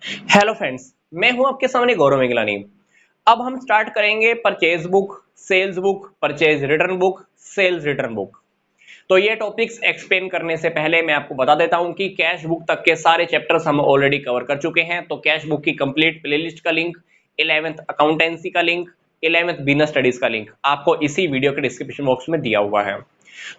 Hello friends, मैं हूं आपके सामने गौरव मेघलानी। अब हम स्टार्ट करेंगे purchase book, sales book, purchase return book, sales return book. तो ये टॉपिक्स एक्सप्लेन करने से पहले मैं आपको बता देता हूं कि कैश बुक तक के सारे चैप्टर्स हम ऑलरेडी कवर कर चुके हैं। तो कैश बुक की कंप्लीट प्लेलिस्ट का लिंक, 11th अकाउंटेंसी का लिंक, 11th बिजनेस स्टडीज का लिंक आपको इसी वीडियो के डिस्क्रिप्शन बॉक्स में दिया हुआ है।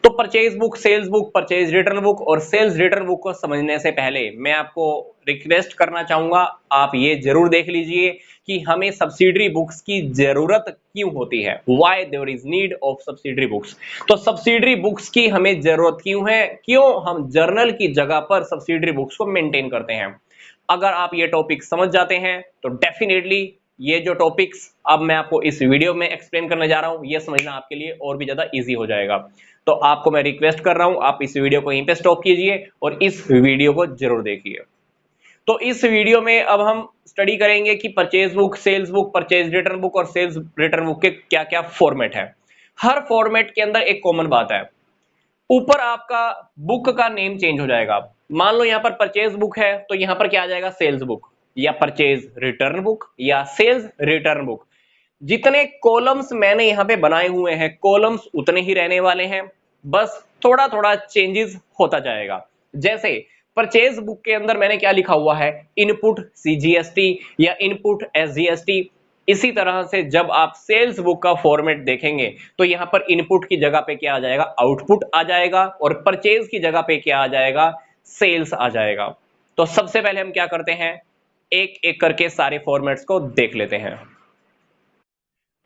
तो purchase book, sales book, purchase return book और सेल्स रिटर्न बुक को समझने से पहले मैं आपको रिक्वेस्ट करना चाहूंगा, आप ये जरूर देख लीजिए कि हमें सब्सिडरी बुक्स की जरूरत क्यों होती है। Why there is need of subsidiary books. तो सब्सिडरी बुक्स की हमें जरूरत क्यों है, क्यों हम जर्नल की जगह पर सब्सिडरी बुक्स को मेंटेन करते हैं। अगर आप ये टॉपिक समझ जाते हैं तो डेफिनेटली ये जो टॉपिक्स अब मैं आपको इस वीडियो में एक्सप्लेन करने जा रहा हूं, ये समझना आपके लिए और भी ज्यादा इजी हो जाएगा। तो आपको मैं रिक्वेस्ट कर रहा हूं, आप इस वीडियो को यहीं पे स्टॉप कीजिए और इस वीडियो को जरूर देखिए। तो इस वीडियो में अब हम स्टडी करेंगे कि purchase book, sales book, purchase return book और सेल्स रिटर्न बुक के क्या क्या फॉर्मेट है। हर फॉर्मेट के अंदर एक कॉमन बात है, ऊपर आपका बुक का नेम चेंज हो जाएगा। मान लो यहां पर परचेज बुक है तो यहां पर क्या आ जाएगा, सेल्स बुक या परचेज रिटर्न बुक या सेल्स रिटर्न बुक। जितने कॉलम्स मैंने यहां पे बनाए हुए हैं, कॉलम्स उतने ही रहने वाले हैं, बस थोड़ा थोड़ा चेंजेस होता जाएगा। जैसे परचेज बुक के अंदर मैंने क्या लिखा हुआ है, इनपुट सीजीएसटी या इनपुट एसजीएसटी। इसी तरह से जब आप सेल्स बुक का फॉर्मेट देखेंगे तो यहां पर इनपुट की जगह पे क्या आ जाएगा, आउटपुट आ जाएगा, और परचेज की जगह पे क्या आ जाएगा, सेल्स आ जाएगा। तो सबसे पहले हम क्या करते हैं, एक एक करके सारे फॉर्मेट्स को देख लेते हैं।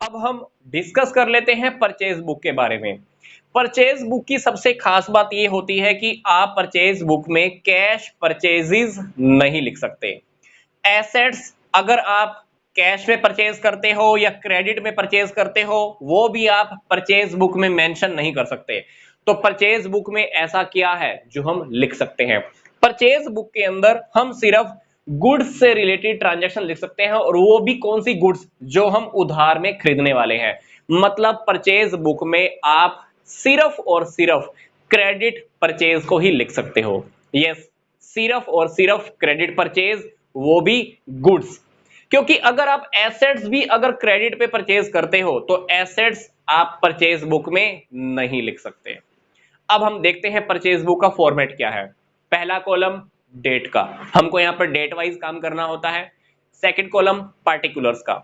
अब हम डिस्कस कर लेते हैं परचेज बुक के बारे में। परचेज बुक की सबसे खास बात यह होती है कि आप परचेज बुक में कैश परचेजेस नहीं लिख सकते। एसेट्स अगर आप कैश में परचेज करते हो या क्रेडिट में परचेज करते हो, वो भी आप परचेज बुक में मेंशन नहीं कर सकते। तो परचेज बुक में ऐसा क्या है जो हम लिख सकते हैं, परचेज बुक के अंदर हम सिर्फ गुड्स से रिलेटेड ट्रांजैक्शन लिख सकते हैं, और वो भी कौन सी गुड्स, जो हम उधार में खरीदने वाले हैं। मतलब परचेज बुक में आप सिर्फ और सिर्फ क्रेडिट परचेज को ही लिख सकते हो। यस, सिर्फ और सिर्फ क्रेडिट परचेज, वो भी गुड्स। क्योंकि अगर आप एसेट्स भी अगर क्रेडिट पे परचेज करते हो तो एसेट्स आप परचेज बुक में नहीं लिख सकते। अब हम देखते हैं परचेज बुक का फॉर्मेट क्या है। पहला कॉलम डेट का, हमको यहां पर डेट वाइज काम करना होता है। सेकंड कॉलम पार्टिकुलर्स का,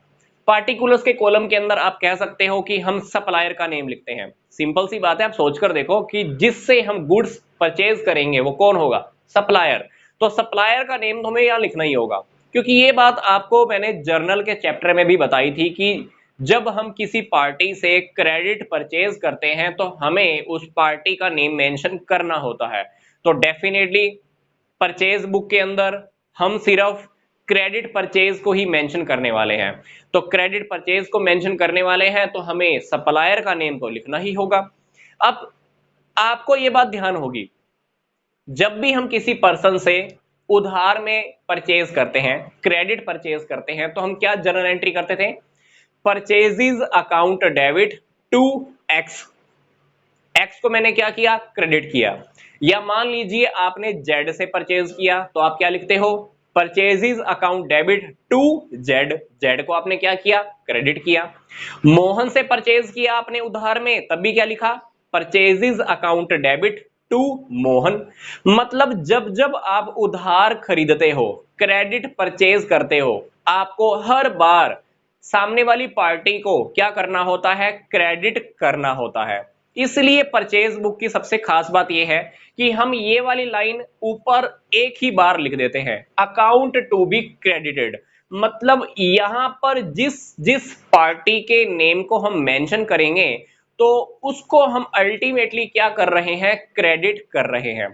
पार्टिकुलर्स के कॉलम के अंदर आप कह सकते हो कि हम सप्लायर का नेम लिखते हैं। सिंपल सी बात है, आप सोचकर देखो कि जिससे हम गुड्स परचेज करेंगे वो कौन होगा, सप्लायर। तो सप्लायर का नेम तो हमें यहां लिखना ही होगा, क्योंकि ये बात आपको मैंने जर्नल के चैप्टर में भी बताई थी कि जब हम किसी पार्टी से क्रेडिट परचेज करते हैं तो हमें उस पार्टी का नेम मेंशन करना होता है। तो डेफिनेटली परचेज बुक के अंदर हम सिर्फ क्रेडिट परचेज को ही मेंशन करने वाले हैं। तो क्रेडिट परचेज को मेंशन करने वाले हैं तो हमें सप्लायर का नेम तो लिखना ही होगा। अब आपको यह बात ध्यान होगी, जब भी हम किसी पर्सन से उधार में परचेज करते हैं, क्रेडिट परचेज करते हैं, तो हम क्या जर्नल एंट्री करते थे, purchases account debit to X. X को मैंने क्या किया, क्रेडिट किया। या मान लीजिए आपने जेड से परचेज किया तो आप क्या लिखते हो, purchases account debit to Z. Z को आपने क्या किया, क्रेडिट किया। मोहन से परचेज किया आपने उधार में, तब भी क्या लिखा, purchases account debit to Mohan. मतलब जब जब आप उधार खरीदते हो, क्रेडिट परचेज करते हो, आपको हर बार सामने वाली पार्टी को क्या करना होता है, क्रेडिट करना होता है। इसलिए परचेज बुक की सबसे खास बात यह है कि हम ये वाली लाइन ऊपर एक ही बार लिख देते हैं, अकाउंट टू बी क्रेडिटेड। मतलब यहां पर जिस जिस पार्टी के नेम को हम मेंशन करेंगे तो उसको हम अल्टीमेटली क्या कर रहे हैं, क्रेडिट कर रहे हैं।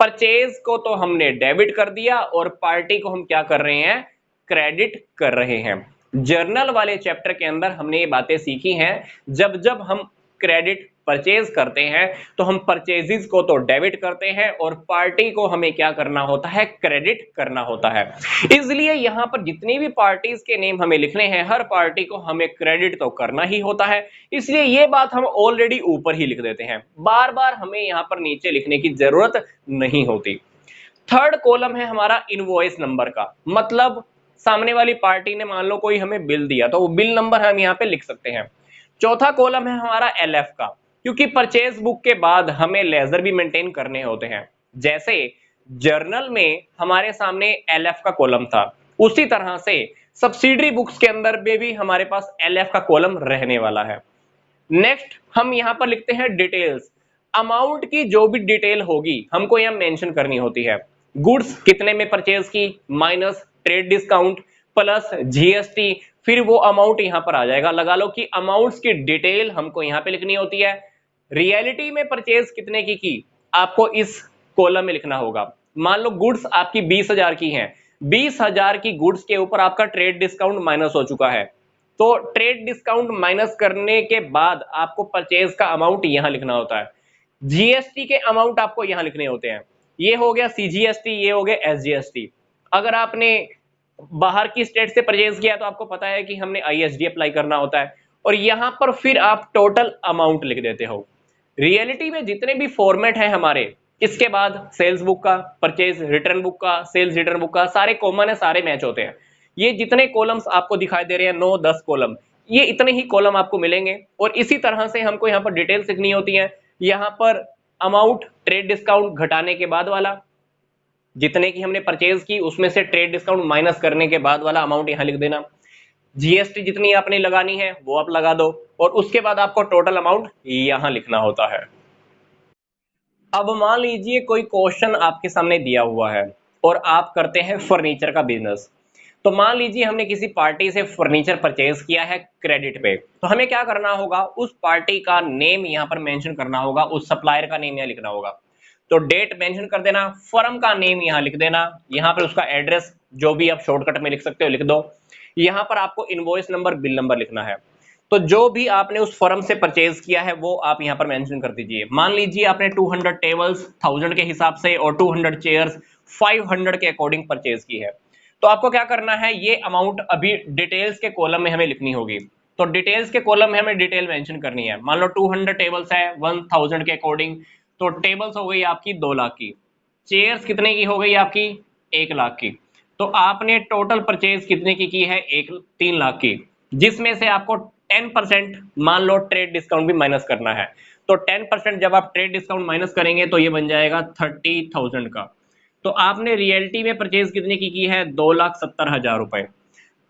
परचेज को तो हमने डेबिट कर दिया और पार्टी को हम क्या कर रहे हैं, क्रेडिट कर रहे हैं। जर्नल वाले चैप्टर के अंदर हमने ये बातें सीखी हैं, जब जब हम क्रेडिट परचेज करते हैं तो हम परचेजेस को तो डेबिट करते हैं और पार्टी को हमें क्या करना होता है, क्रेडिट करना होता है। इसलिए यहां पर जितनी भी पार्टीज के नेम हमें लिखने हैं, हर पार्टी को हमें क्रेडिट तो करना ही होता है। इसलिए ये बात हम ऑलरेडी ऊपर ही लिख देते हैं, बार बार हमें यहां पर नीचे लिखने की जरूरत नहीं होती। थर्ड कॉलम है हमारा इनवॉइस नंबर का, मतलब सामने वाली पार्टी ने मान लो कोई हमें बिल दिया तो वो बिल नंबर हम यहाँ पे लिख सकते हैं। चौथा कॉलम है हमारा एलएफ का, क्योंकि परचेज बुक के बाद हमें लेजर भी मेंटेन करने होते हैं। जैसे जर्नल में हमारे सामने एलएफ का कॉलम था, उसी तरह से सब्सिडरी बुक्स के अंदर में भी हमारे पास एलएफ का कॉलम रहने वाला है। नेक्स्ट हम यहाँ पर लिखते हैं डिटेल्स। अमाउंट की जो भी डिटेल होगी हमको यहाँ मेंशन करनी होती है। गुड्स कितने में परचेज की minus trade discount plus GST, फिर वो अमाउंट यहाँ पर आ जाएगा। लगा लो कि अमाउंट्स की डिटेल हमको यहाँ पे लिखनी होती है। रियलिटी में परचेज कितने की आपको इस कॉलम में लिखना होगा। मान लो गुड्स आपकी 20,000 की हैं, 20,000 की गुड्स के ऊपर आपका ट्रेड डिस्काउंट माइनस हो चुका है, तो ट्रेड डिस्काउंट माइनस करने के बाद आपको परचेज का अमाउंट यहां लिखना होता है। जीएसटी के अमाउंट आपको यहां लिखने होते हैं। ये हो गया सीजीएसटी, ये हो गया एसजीएसटी। अगर आपने बाहर की स्टेट से परचेज किया तो आपको पता है कि हमने आईएसडी अप्लाई करना होता है, और यहां पर फिर आप टोटल अमाउंट लिख देते हो। रियलिटी में जितने भी फॉर्मेट है हमारे, इसके बाद सेल्स बुक का, परचेज रिटर्न बुक का, सेल्स रिटर्न बुक का, सारे कॉमन है, सारे मैच होते हैं। ये जितने कॉलम्स आपको दिखाई दे रहे हैं 9-10 कॉलम, ये इतने ही कॉलम आपको मिलेंगे। और इसी तरह से हमको यहाँ पर डिटेल्स लिखनी होती है। यहाँ पर अमाउंट ट्रेड डिस्काउंट घटाने के बाद वाला, जितने की हमने परचेज की उसमें से ट्रेड डिस्काउंट माइनस करने के बाद वाला अमाउंट यहाँ लिख देना। जीएसटी जितनी आपने लगानी है वो आप लगा दो, और उसके बाद आपको टोटल अमाउंट यहाँ लिखना होता है। अब मान लीजिए कोई क्वेश्चन आपके सामने दिया हुआ है और आप करते हैं फर्नीचर का बिजनेस। तो मान लीजिए हमने किसी पार्टी से फर्नीचर परचेज किया है क्रेडिट पे, तो हमें क्या करना होगा, उस पार्टी का नेम यहाँ पर मेंशन करना होगा, उस सप्लायर का नेम यहाँ लिखना होगा। तो डेट मेंशन कर देना, फर्म का नेम यहाँ लिख देना, यहाँ पर उसका एड्रेस जो भी आप शॉर्टकट में लिख सकते हो लिख दो। यहाँ पर आपको इनवॉइस नंबर, बिल नंबर लिखना है। तो जो भी आपने उस फर्म से परचेज किया है वो आप यहाँ पर मेंशन कर दीजिए। मान लीजिए आपने 200 टेबल्स 1000 के हिसाब से और 200 चेयर्स 500 के अकॉर्डिंग परचेज की है। तो आपको क्या करना है, ये अमाउंट अभी डिटेल्स के कॉलम में हमें लिखनी होगी। तो डिटेल्स के कॉलम में हमें डिटेल मेंशन करनी है। मान लो 200 टेबल्स है 1000 के अकॉर्डिंग, तो टेबल्स हो गई आपकी 2 लाख की, चेयर्स कितने की हो गई आपकी 1 लाख की। तो आपने टोटल परचेज कितने की है 3 लाख की, जिसमें से आपको 10% मान लो ट्रेड डिस्काउंट भी माइनस करना है। तो 10% जब आप ट्रेड डिस्काउंट माइनस करेंगे तो ये बन जाएगा 30,000 का। तो आपने रियलिटी में परचेज कितने की है 2,70,000 रुपए।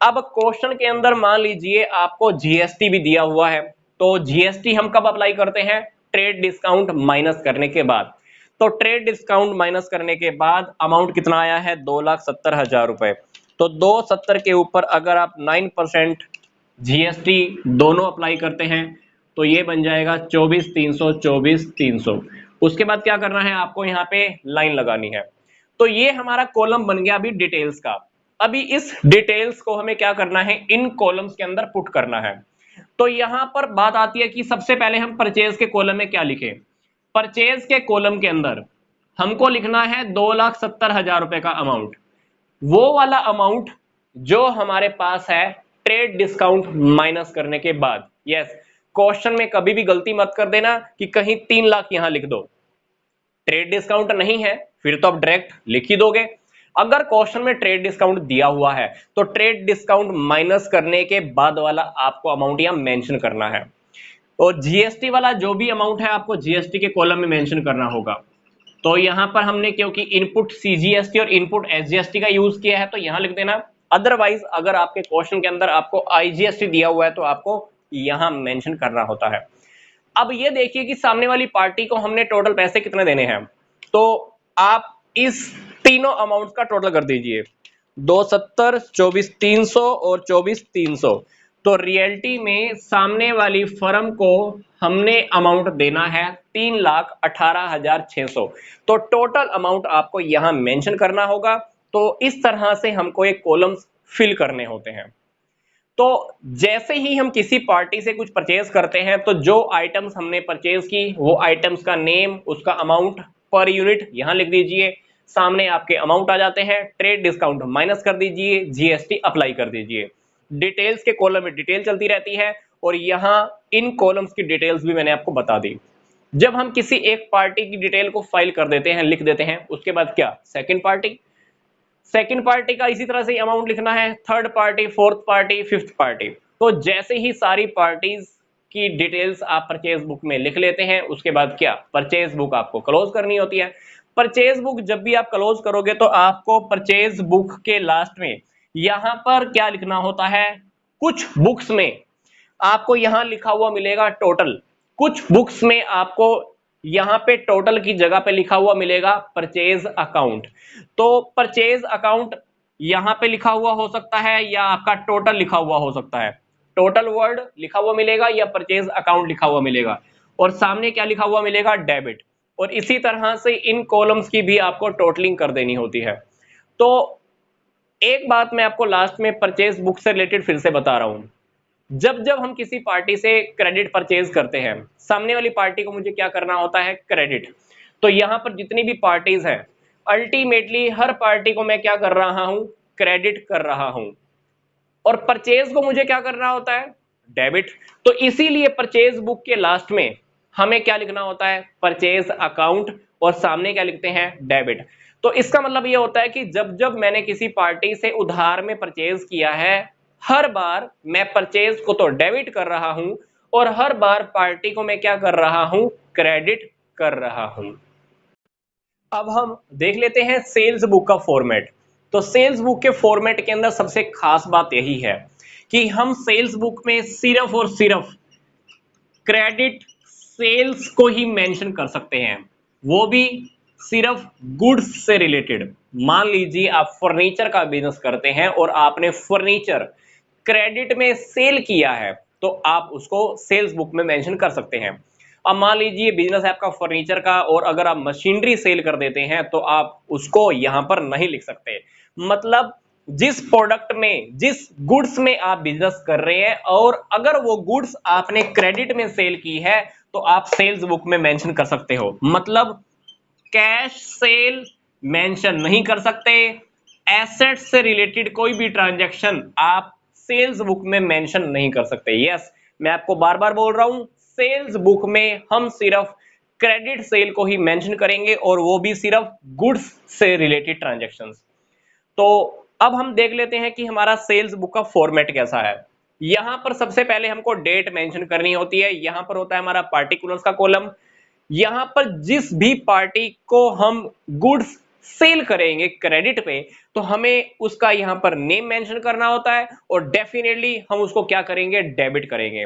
अब क्वेश्चन के अंदर मान लीजिए आपको जीएसटी भी दिया हुआ है, तो जीएसटी हम कब अप्लाई करते हैं, ट्रेड डिस्काउंट माइनस करने के बाद। तो ट्रेड डिस्काउंट माइनस करने के बाद अमाउंट कितना आया है 2,70,000 रुपए। तो 270 के ऊपर अगर आप 9% जीएसटी दोनों अप्लाई करते हैं तो ये बन जाएगा 24,300 24,300। उसके बाद क्या करना है, आपको यहाँ पे लाइन लगानी है। तो ये हमारा कॉलम बन गया अभी डिटेल्स का। अभी इस डिटेल्स को हमें क्या करना है, इन कॉलम्स के अंदर पुट करना है। तो यहां पर बात आती है कि सबसे पहले हम परचेज के कॉलम में क्या लिखें। परचेज के कॉलम के अंदर हमको लिखना है 2,70,000 रुपए का अमाउंट, वो वाला अमाउंट जो हमारे पास है ट्रेड डिस्काउंट माइनस करने के बाद। यस, क्वेश्चन में कभी भी गलती मत कर देना कि कहीं 3 लाख यहां लिख दो, ट्रेड डिस्काउंट नहीं है फिर तो आप डायरेक्ट लिख ही दोगे। अगर क्वेश्चन में ट्रेड डिस्काउंट दिया हुआ है तो ट्रेड डिस्काउंट माइनस करने के बाद वाला आपको अमाउंट यहां मेंशन करना है। और जीएसटी वाला जो भी अमाउंट है आपको जीएसटी के कॉलम में मेंशन करना होगा। तो यहां पर हमने क्योंकि इनपुट सीजीएसटी और इनपुट एसजीएसटी का यूज किया है तो यहां लिख देना। अदरवाइज अगर आपके क्वेश्चन के अंदर आपको आईजीएसटी दिया हुआ है तो आपको यहां मेंशन करना होता है। अब ये देखिए कि सामने वाली पार्टी को हमने टोटल पैसे कितने देने हैं, तो आप इस तीनों अमाउंट्स का टोटल कर दीजिए, 270 24,300 और 24,300। तो रियलिटी में सामने वाली फर्म को हमने अमाउंट देना है 3,18,600। तो टोटल अमाउंट आपको यहां मेंशन करना होगा। तो इस तरह से हमको एक कॉलम्स फिल करने होते हैं। तो जैसे ही हम किसी पार्टी से कुछ परचेज करते हैं तो जो आइटम्स हमने परचेज की वो आइटम्स का नेम, उसका अमाउंट पर यूनिट यहां लिख दीजिए, सामने आपके अमाउंट आ जाते हैं, ट्रेड डिस्काउंट माइनस कर दीजिए, जीएसटी अप्लाई कर दीजिए। डिटेल्स के कॉलम में डिटेल चलती रहती है और यहां इन कॉलम्स की डिटेल्स भी मैंने आपको बता दी। जब हम किसी एक पार्टी की डिटेल को फाइल कर देते हैं, लिख देते हैं, उसके बाद क्या, सेकंड पार्टी, सेकंड पार्टी का इसी तरह से अमाउंट लिखना है, third party, fourth party, fifth party. तो जैसे ही सारी पार्टीज की डिटेल्स आप परचेज बुक में लिख लेते हैं, उसके बाद क्या, परचेज बुक आपको क्लोज करनी होती है। परचेज बुक जब भी आप क्लोज करोगे तो आपको परचेज बुक के लास्ट में यहां पर क्या लिखना होता है, कुछ बुक्स में आपको यहां लिखा हुआ मिलेगा टोटल, कुछ बुक्स में आपको यहां पे टोटल की जगह पे लिखा हुआ मिलेगा परचेज अकाउंट। तो परचेज अकाउंट यहां पे लिखा हुआ हो सकता है या आपका टोटल लिखा हुआ हो सकता है, टोटल वर्ड लिखा हुआ मिलेगा या परचेज अकाउंट लिखा हुआ मिलेगा, और सामने क्या लिखा हुआ मिलेगा, डेबिट। और इसी तरह से इन कॉलम्स की भी आपको टोटलिंग कर देनी होती है। तो एक बात मैं आपको लास्ट में परचेज बुक से रिलेटेड फिर से बता रहा हूं, जब जब हम किसी पार्टी से क्रेडिट परचेज करते हैं, सामने वाली पार्टी को मुझे क्या करना होता है, क्रेडिट। तो यहां पर जितनी भी पार्टीज हैं, अल्टीमेटली हर पार्टी को मैं क्या कर रहा हूं, क्रेडिट कर रहा हूं, और परचेज को मुझे क्या करना होता है, डेबिट। तो इसीलिए परचेज बुक के लास्ट में हमें क्या लिखना होता है, परचेज अकाउंट, और सामने क्या लिखते हैं, डेबिट। तो इसका मतलब ये होता है कि जब जब मैंने किसी पार्टी से उधार में परचेज किया है, हर बार मैं परचेज को तो डेबिट कर रहा हूं, और हर बार पार्टी को मैं क्या कर रहा हूं, क्रेडिट कर रहा हूं। अब हम देख लेते हैं सेल्स बुक का फॉर्मेट। तो सेल्स बुक के फॉर्मेट के अंदर सबसे खास बात यही है कि हम सेल्स बुक में सिर्फ और सिर्फ क्रेडिट सेल्स को ही मेंशन कर सकते हैं, वो भी सिर्फ गुड्स से रिलेटेड। मान लीजिए आप फर्नीचर का बिजनेस करते हैं और आपने फर्नीचर क्रेडिट में सेल किया है, तो आप उसको सेल्स बुक में मेंशन कर सकते हैं। अब मान लीजिए बिजनेस है आपका फर्नीचर का, और अगर आप मशीनरी सेल कर देते हैं तो आप उसको यहां पर नहीं लिख सकते। मतलब जिस प्रोडक्ट में, जिस गुड्स में आप बिजनेस कर रहे हैं, और अगर वो गुड्स आपने क्रेडिट में सेल की है, तो आप सेल्स बुक में मेंशन कर सकते हो। मतलब कैश सेल मेंशन नहीं कर सकते, एसेट से रिलेटेड कोई भी ट्रांजैक्शन आप सेल्स बुक में मेंशन नहीं कर सकते। यस, मैं आपको बार बार बोल रहा हूं, सेल्स बुक में हम सिर्फ क्रेडिट सेल को ही मेंशन करेंगे, और वो भी सिर्फ गुड्स से रिलेटेड ट्रांजैक्शंस। तो अब हम देख लेते हैं कि हमारा सेल्स बुक का फॉर्मेट कैसा है। यहां पर सबसे पहले हमको डेट मेंशन करनी होती है, यहां पर होता है हमारा पार्टिकुलर्स का कॉलम। यहां पर जिस भी पार्टी को हम गुड्स सेल करेंगे क्रेडिट पे, तो हमें उसका यहां पर नेम मेंशन करना होता है, और डेफिनेटली हम उसको क्या करेंगे, डेबिट करेंगे।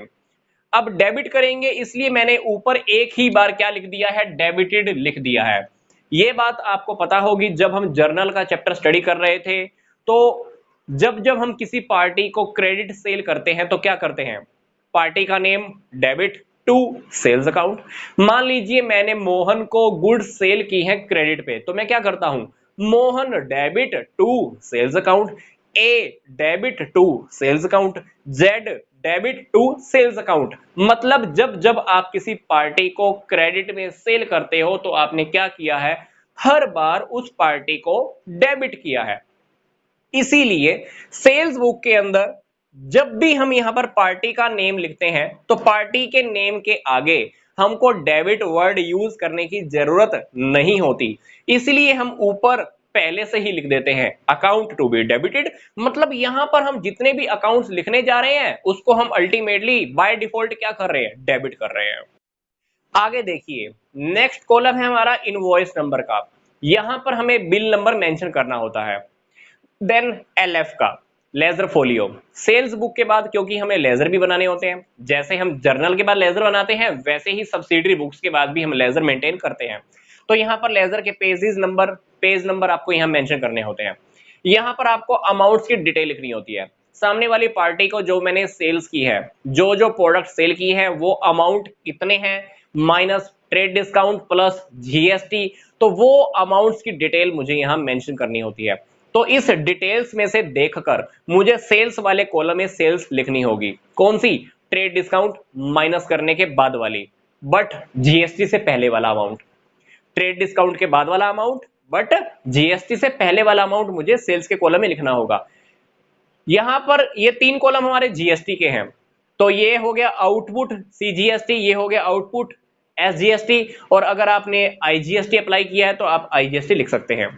अब डेबिट करेंगे इसलिए मैंने ऊपर एक ही बार क्या लिख दिया है, डेबिटेड लिख दिया है। ये बात आपको पता होगी, जब हम जर्नल का चैप्टर स्टडी कर रहे थे, तो जब जब हम किसी पार्टी को क्रेडिट सेल करते हैं तो क्या करते हैं, पार्टी का name debit to sales account. मान लीजिए मैंने मोहन को गुड्स सेल की है क्रेडिट पे, तो मैं क्या करता हूं, Mohan debit to sales account, A debit to sales account, Z debit to sales account. मतलब जब जब आप किसी पार्टी को क्रेडिट में सेल करते हो, तो आपने क्या किया है, हर बार उस पार्टी को डेबिट किया है। इसीलिए सेल्स बुक के अंदर जब भी हम यहां पर पार्टी का नेम लिखते हैं, तो पार्टी के नेम के आगे हमको डेबिट वर्ड यूज करने की जरूरत नहीं होती। इसलिए हम ऊपर पहले से ही लिख देते हैं अकाउंट टू बी डेबिटेड। मतलब यहां पर हम जितने भी अकाउंट्स लिखने जा रहे हैं, उसको हम अल्टीमेटली बाय डिफॉल्ट क्या कर रहे हैं, डेबिट कर रहे हैं। आगे देखिए, नेक्स्ट कॉलम है हमारा इनवॉइस नंबर का। यहां पर हमें बिल नंबर मेंशन करना होता है। देन एलएफ का, लेजर फोलियो। सेल्स बुक के बाद क्योंकि हमें लेजर भी बनाने होते हैं, जैसे हम जर्नल के बाद लेजर बनाते हैं, वैसे ही सब्सिडरी बुक्स के बाद भी हम लेजर मेंटेन करते हैं। तो यहाँ पर लेजर के पेजेस नंबर, पेज नंबर आपको यहाँ मेंशन करने होते हैं। यहाँ पर आपको अमाउंट्स की डिटेल लिखनी होती है। सामने वाली पार्टी को जो मैंने सेल्स की है, जो जो प्रोडक्ट सेल की है, वो अमाउंट कितने हैं, minus trade discount plus GST, तो वो अमाउंट्स की डिटेल मुझे यहाँ मेंशन करनी होती है। तो इस डिटेल्स में से देखकर मुझे सेल्स वाले कॉलम में सेल्स लिखनी होगी। कौन सी, ट्रेड डिस्काउंट माइनस करने के बाद वाली, बट जीएसटी से पहले वाला अमाउंट। ट्रेड डिस्काउंट के बाद वाला अमाउंट, बट जीएसटी से पहले वाला अमाउंट मुझे सेल्स के कॉलम में लिखना होगा। यहां पर ये तीन कॉलम हमारे जीएसटी के हैं, तो ये हो गया आउटपुट सीजीएसटी, ये हो गया आउटपुट SGST, और अगर आपने IGST अप्लाई किया है तो आप IGST लिख सकते हैं।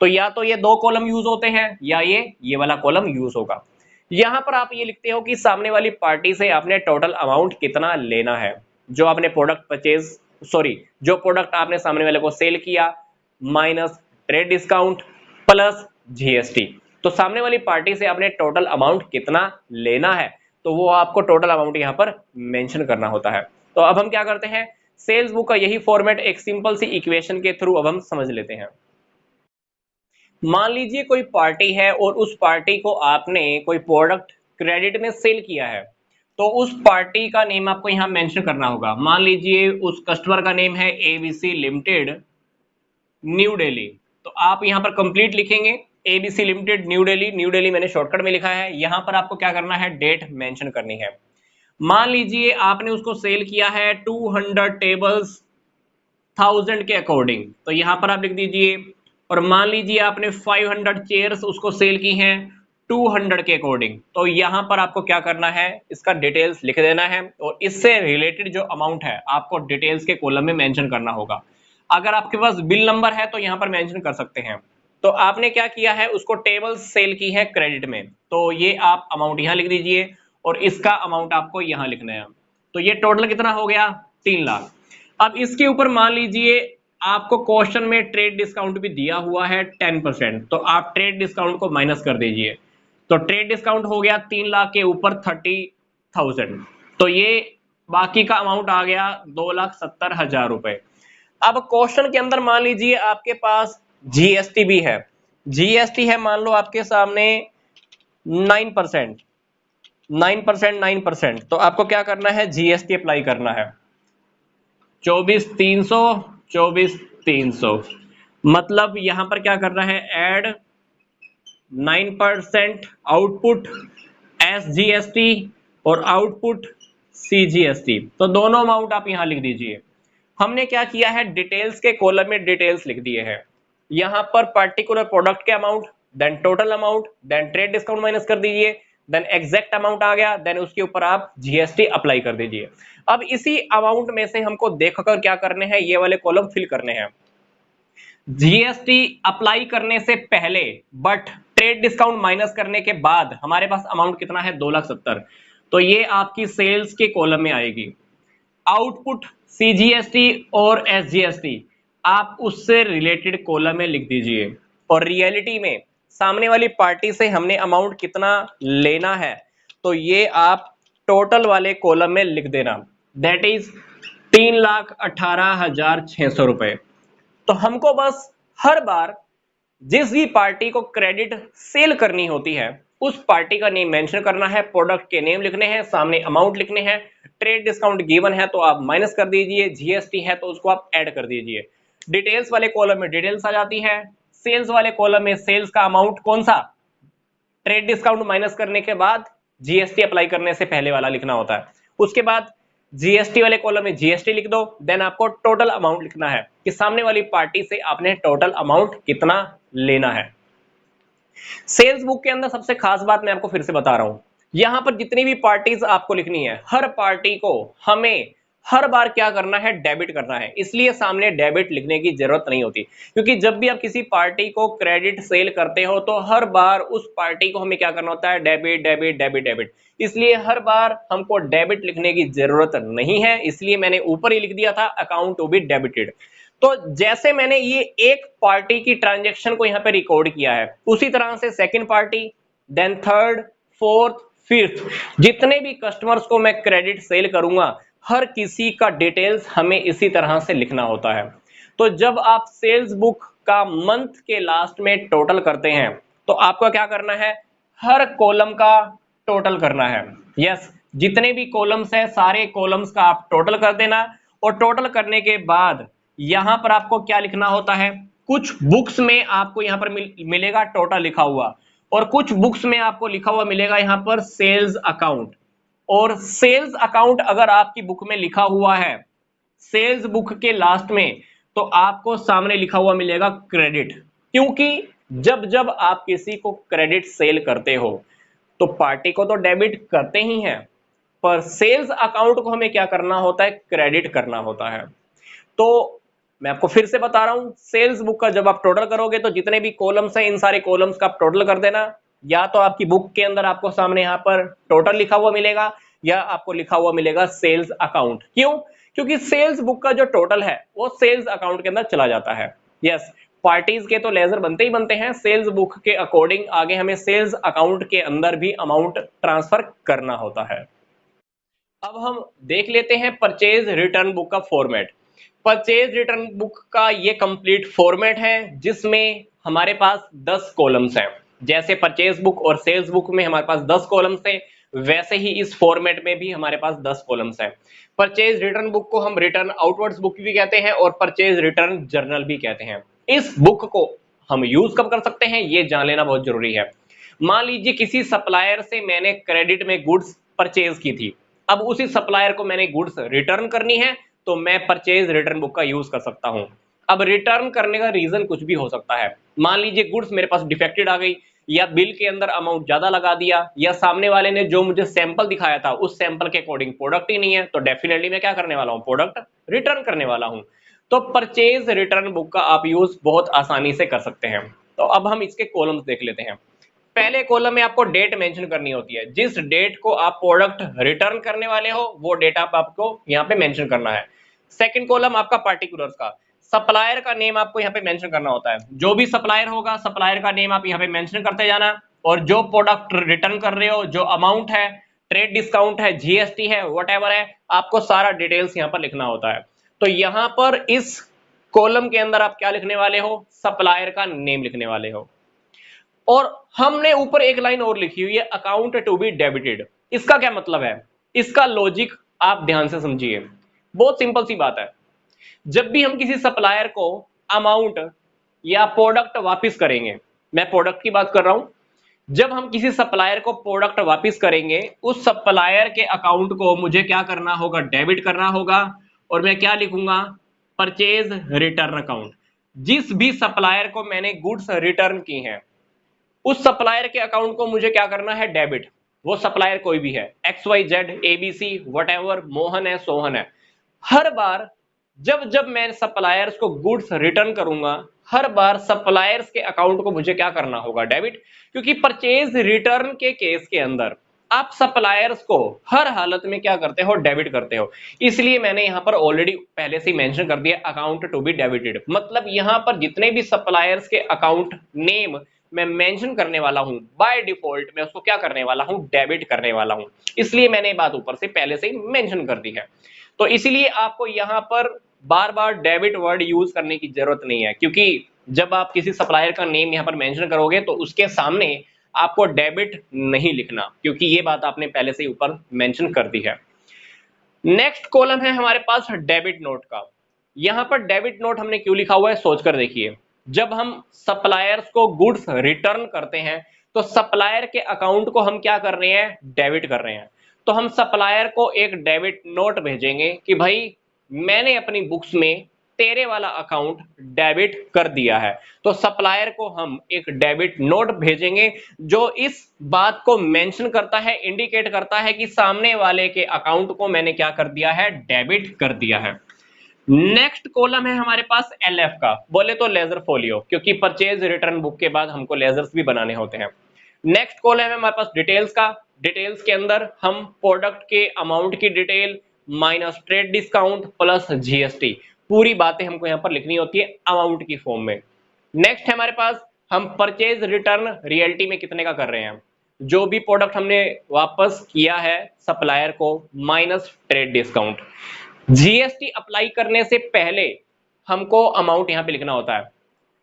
तो या तो ये दो कॉलम यूज होते हैं या ये वाला कॉलम यूज होगा। यहां पर आप ये लिखते हो कि सामने वाली पार्टी से आपने टोटल अमाउंट कितना लेना है, जो आपने प्रोडक्ट परचेज सॉरी जो प्रोडक्ट आपने सामने वाले को सेल किया minus trade discount plus GST। तो सामने वाली पार्टी से आपने टोटल अमाउंट कितना लेना है, तो वो आपको टोटल अमाउंट यहां पर मेंशन करना होता है। तो अब हम क्या करते हैं, सेल्स बुक का यही फॉर्मेट एक सिंपल सी इक्वेशन के थ्रू अब हम समझ लेते हैं। मान लीजिए कोई पार्टी है और उस पार्टी को आपने कोई प्रोडक्ट क्रेडिट में सेल किया है, तो उस पार्टी का नेम आपको यहां मेंशन करना होगा। मान लीजिए उस कस्टमर का नेम है ABC लिमिटेड न्यू दिल्ली, तो आप यहां पर कंप्लीट लिखेंगे ABC limited new Delhi. New Delhi मैंने शॉर्टकट में लिखा है। यहां पर आपको क्या करना है, डेट मेंशन करनी है। मान लीजिए आपने उसको सेल किया है 200 टेबल्स 1000 के अकॉर्डिंग, तो यहां पर आप लिख दीजिए। और मान लीजिए आपने 500 चेयर्स उसको सेल की हैं 200 के अकॉर्डिंग, तो यहां पर आपको क्या करना है, इसका डिटेल्स लिख देना है और इससे रिलेटेड जो अमाउंट है आपको डिटेल्स के कॉलम में मेंशन करना होगा। अगर आपके पास बिल नंबर है तो यहां पर मेंशन कर सकते हैं। तो आपने क्या किया है, उसको टेबल सेल की है क्रेडिट में, तो ये आप अमाउंट यहां लिख दीजिए और इसका अमाउंट आपको यहां लिखना है। तो ये टोटल कितना हो गया, 3 लाख। अब इसके ऊपर मान लीजिए आपको क्वेश्चन में ट्रेड डिस्काउंट भी दिया हुआ है 10%, तो आप ट्रेड डिस्काउंट को माइनस कर दीजिए। तो ट्रेड डिस्काउंट हो गया 3 लाख के ऊपर 30,000, तो ये बाकी का अमाउंट आ गया 2,70,000 रुपए। अब क्वेश्चन के अंदर मान लीजिए आपके पास GST भी है। GST है मान लो आपके सामने 9%, 9%, तो आपको क्या करना है, GST अप्लाई करना है 24,300, 24,300। मतलब यहां पर क्या करना है, ऐड 9% आउटपुट SGST और आउटपुट CGST। तो दोनों अमाउंट आप यहां लिख दीजिए। हमने क्या किया है, डिटेल्स के कॉलम में डिटेल्स लिख दिए हैं। यहां पर पर्टिकुलर प्रोडक्ट के amount, then total amount, then trade discount minus कर दीजिए, देन एग्जैक्ट अमाउंट आ गया, देन उसके ऊपर आप GST अप्लाई कर दीजिए। अब इसी अमाउंट में से हमको देखकर क्या करने हैं, ये वाले कॉलम फिल करने हैं। GST अप्लाई करने से पहले बट ट्रेड डिस्काउंट माइनस करने के बाद हमारे पास अमाउंट कितना है, 2,70,000, तो ये आपकी सेल्स के कॉलम में आएगी। आउटपुट CGST और SGST आप उससे रिलेटेड कॉलम में लिख दीजिए। और रियलिटी में सामने वाली पार्टी से हमने अमाउंट कितना लेना है, तो ये आप टोटल वाले कॉलम में लिख देना, दैट इज 3,18,600 रुपए। तो हमको बस हर बार जिस भी पार्टी को क्रेडिट सेल करनी होती है उस पार्टी का नेम मेंशन करना है, प्रोडक्ट के नेम लिखने हैं, सामने अमाउंट लिखने हैं, ट्रेड डिस्काउंट गिवन है तो आप माइनस कर दीजिए, GST है तो उसको आप ऐड कर दीजिए। डिटेल्स वाले कॉलम में डिटेल्स आ जाती है, सेल्स वाले कॉलम में सेल्स का अमाउंट कौन सा, ट्रेड डिस्काउंट माइनस करने के बाद GST अप्लाई करने से पहले वाला लिखना होता है। उसके बाद GST वाले कॉलम में GST लिख दो, देन आपको टोटल अमाउंट लिखना है कि सामने वाली पार्टी से आपने टोटल अमाउंट कितना लेना है। सेल्स बुक के अंदर सबसे खास बात मैं आपको फिर से बता रहा हूं, यहां पर जितनी भी पार्टीज आपको लिखनी है, हर पार्टी को हमें हर बार क्या करना है, डेबिट करना है। इसलिए सामने डेबिट लिखने की जरूरत नहीं होती, क्योंकि जब भी आप किसी पार्टी को क्रेडिट सेल करते हो तो हर बार उस पार्टी को हमें क्या करना होता है, डेबिट डेबिट डेबिट डेबिट। इसलिए हर बार हमको डेबिट लिखने की जरूरत नहीं है, इसलिए मैंने ऊपर ही लिख दिया था अकाउंट टू बी डेबिटेड। तो जैसे मैंने ये एक पार्टी की ट्रांजैक्शन को यहां पे रिकॉर्ड किया है, उसी तरह से second party, then third, fourth, fifth, जितने भी कस्टमर्स को मैं क्रेडिट सेल करूंगा हर किसी का डिटेल्स हमें इसी तरह से लिखना होता है। तो जब आप सेल्स बुक का मंथ के लास्ट में टोटल करते हैं तो आपको क्या करना है, हर कॉलम का टोटल करना है। यस, जितने भी कॉलम्स है सारे कॉलम्स का आप टोटल कर देना। और टोटल करने के बाद यहां पर आपको क्या लिखना होता है, कुछ बुक्स में आपको यहां पर मिलेगा टोटल लिखा हुआ, और कुछ बुक्स में आपको लिखा हुआ मिलेगा यहां पर सेल्स अकाउंट। और सेल्स अकाउंट अगर आपकी बुक में लिखा हुआ है सेल्स बुक के लास्ट में, तो आपको सामने लिखा हुआ मिलेगा क्रेडिट, क्योंकि जब जब आप किसी को क्रेडिट सेल करते हो तो पार्टी को तो डेबिट करते ही हैं, पर सेल्स अकाउंट को हमें क्या करना होता है, क्रेडिट करना होता है। तो मैं आपको फिर से बता रहा हूं, सेल्स बुक का जब आप टोटल करोगे तो जितने भी कॉलम्स हैं इन सारे कॉलम्स का आप टोटल कर देना। या तो आपकी बुक के अंदर आपको सामने यहां पर टोटल लिखा हुआ मिलेगा, या आपको लिखा हुआ मिलेगा सेल्स अकाउंट। क्यों? क्योंकि सेल्स बुक का जो टोटल है वो सेल्स अकाउंट के अंदर चला जाता है। यस, पार्टीज के तो लेजर बनते ही बनते हैं, सेल्स बुक के अकॉर्डिंग आगे हमें सेल्स अकाउंट के अंदर भी अमाउंट ट्रांसफर करना होता है। अब हम देख लेते हैं परचेज रिटर्न बुक का फॉर्मेट। परचेज रिटर्न बुक का ये कंप्लीट फॉर्मेट है जिसमें हमारे पास 10 कॉलम्स हैं। जैसे परचेज बुक और सेल्स बुक में हमारे पास 10 कॉलम्स थे, वैसे ही इस फॉर्मेट में भी हमारे पास 10 कॉलम्स हैं। परचेज रिटर्न बुक को हम रिटर्न आउटवर्ड्स बुक भी कहते हैं और परचेज रिटर्न जर्नल भी कहते हैं। इस बुक को हम यूज कब कर सकते हैं ये जान लेना बहुत जरूरी है। मान लीजिए किसी सप्लायर से मैंने क्रेडिट में गुड्स परचेज की थी, अब उसी सप्लायर को मैंने गुड्स रिटर्न करनी है, तो मैं परचेज रिटर्न बुक का यूज कर सकता हूं। अब रिटर्न करने का रीजन कुछ भी हो सकता है। मान लीजिए गुड्स मेरे पास डिफेक्टेड आ गई, या बिल के अंदर अमाउंट ज्यादा लगा दिया, या सामने वाले ने जो मुझे सैंपल दिखाया था उस सैंपल के अकॉर्डिंग प्रोडक्ट ही नहीं है, तो डेफिनेटली मैं क्या करने वाला हूं, प्रोडक्ट रिटर्न करने वाला हूं। तो परचेज रिटर्न बुक का आप यूज बहुत आसानी से कर सकते हैं। तो अब हम इसके कॉलम्स देख लेते हैं। पहले कॉलम में आपको डेट मेंशन करनी होती है, जिस डेट को आप प्रोडक्ट रिटर्न करने वाले हो वो डेट आपको यहाँ पे मेंशन करना है। सेकंड कॉलम आपका पार्टिकुलर्स का, सप्लायर का नेम आपको यहाँ पे मेंशन करना होता है। जो भी सप्लायर होगा सप्लायर का नेम आप यहाँ पे मेंशन करते जाना, और जो प्रोडक्ट रिटर्न कर रहे हो, जो अमाउंट है, ट्रेड डिस्काउंट है, जीएसटी है, वट है, आपको सारा डिटेल्स यहाँ पर लिखना होता है। तो यहाँ पर इस कॉलम के अंदर आप क्या लिखने वाले हो, सप्लायर का नेम लिखने वाले हो। और हमने ऊपर एक लाइन और लिखी हुई है, अकाउंट टू बी डेबिटेड। इसका क्या मतलब है, इसका लॉजिक आप ध्यान से समझिए। बहुत सिंपल सी बात है, जब भी हम किसी सप्लायर को अमाउंट या प्रोडक्ट वापस करेंगे, मैं प्रोडक्ट की बात कर रहा हूं, जब हम किसी सप्लायर को प्रोडक्ट वापस करेंगे उस सप्लायर के अकाउंट को मुझे क्या करना होगा, डेबिट करना होगा। और मैं क्या लिखूंगा, परचेज रिटर्न अकाउंट। जिस भी सप्लायर को मैंने गुड्स रिटर्न की हैं उस सप्लायर के अकाउंट को मुझे क्या करना है, डेबिट। वो सप्लायर कोई भी है, एक्स वाई जेड एबीसी वट मोहन है, सोहन है। हर बार जब जब मैं सप्लायर्स को गुड्स रिटर्न करूंगा, हर बार सप्लायर्स के अकाउंट को मुझे क्या करना होगा, डेबिट। क्योंकि परचेज रिटर्न के केस के अंदर आप सप्लायर्स को हर हालत में क्या करते हो, डेबिट करते हो। इसलिए मैंने यहां पर ऑलरेडी पहले से ही मेंशन कर दिया, अकाउंट टू बी डेबिटेड। मतलब यहां पर जितने भी सप्लायर्स के अकाउंट नेम मैं मेंशन करने वाला हूं, बाय डिफॉल्ट मैं उसको क्या करने वाला हूं, डेबिट करने वाला हूं। इसलिए मैंने ये बात ऊपर से पहले से ही मेंशन कर दी है। तो इसीलिए आपको यहां पर बार बार डेबिट वर्ड यूज करने की जरूरत नहीं है, क्योंकि जब आप किसी सप्लायर का नेम यहां पर मेंशन करोगे तो उसके सामने आपको डेबिट नहीं लिखना, क्योंकि ये बात आपने पहले से ही ऊपर मेंशन कर दी है। नेक्स्ट कॉलम है हमारे पास डेबिट नोट का। यहां पर डेबिट नोट हमने क्यों लिखा हुआ है, सोचकर देखिए। जब हम सप्लायर्स को गुड्स रिटर्न करते हैं तो सप्लायर के अकाउंट को हम क्या कर रहे हैं, डेबिट कर रहे हैं। तो हम सप्लायर को एक डेबिट नोट भेजेंगे कि भाई मैंने अपनी बुक्स में तेरे वाला अकाउंट डेबिट कर दिया है। तो सप्लायर को हम एक डेबिट नोट भेजेंगे जो इस बात को मेंशन करता है, इंडिकेट करता है कि सामने वाले के अकाउंट को मैंने क्या कर दिया है, डेबिट कर दिया है। नेक्स्ट कॉलम है हमारे पास एलएफ का, बोले तो लेजर फोलियो, क्योंकि परचेज रिटर्न बुक के बाद हमको लेजर्स भी बनाने होते हैं। नेक्स्ट कॉलम है हमारे पास डिटेल्स का। डिटेल्स के अंदर हम प्रोडक्ट के अमाउंट की detail minus trade discount plus GST, पूरी बातें हमको यहां पर लिखनी होती है अमाउंट की फॉर्म में। नेक्स्ट है हमारे पास हम परचेज रिटर्न रियलिटी में कितने का कर रहे हैं, जो भी प्रोडक्ट हमने वापस किया है सप्लायर को minus trade discount. GST apply करने से पहले हमको अमाउंट यहां पे लिखना होता है,